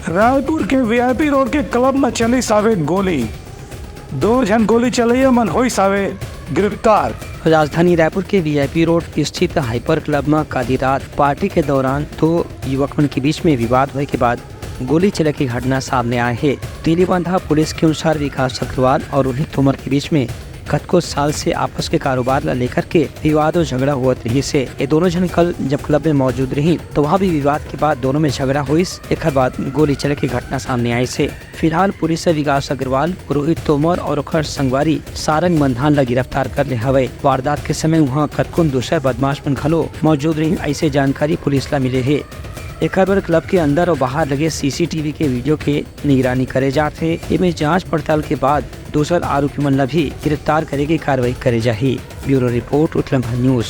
रायपुर के VIP road के club में चली सावे गोली। 2 जन गोली चलैया मन हुई सावे गिरफ्तार। राजधानी रायपुर के वीआईपी रोड स्थित हाइपर क्लब में काली रात पार्टी के दौरान 2 युवकों के बीच में विवाद होने के बाद गोली चलने की घटना सामने आई है। तेलीबांधा पुलिस के अनुसार विकास अग्रवाल और रोहित तोमर के बीच में गत कुछ साल से आपस के कारोबार ला लेकर के विवाद और झगड़ा हुआ रही से ये दोनों जन कल जब क्लब में मौजूद रही तो वहाँ भी विवाद के बाद दोनों में झगड़ा हुई। एक बाद गोली चले की घटना सामने आई से फिलहाल पुलिस ने विकास अग्रवाल, रोहित तोमर और ओखर संगवारी सारंग मंधान ला गिरफ्तार कर ले हवे। वारदात के समय वहाँ कतकुन दूसरे बदमाश मन खलो मौजूद रही ऐसे जानकारी पुलिस ला मिले है। एक बार क्लब के अंदर और बाहर लगे सीसीटीवी के वीडियो के निगरानी करे जाते। इनमें जांच पड़ताल के बाद दूसरा आरोपी मन ला भी गिरफ्तार करे की कार्रवाई करे जाही। Bureau report Uttarakhand news.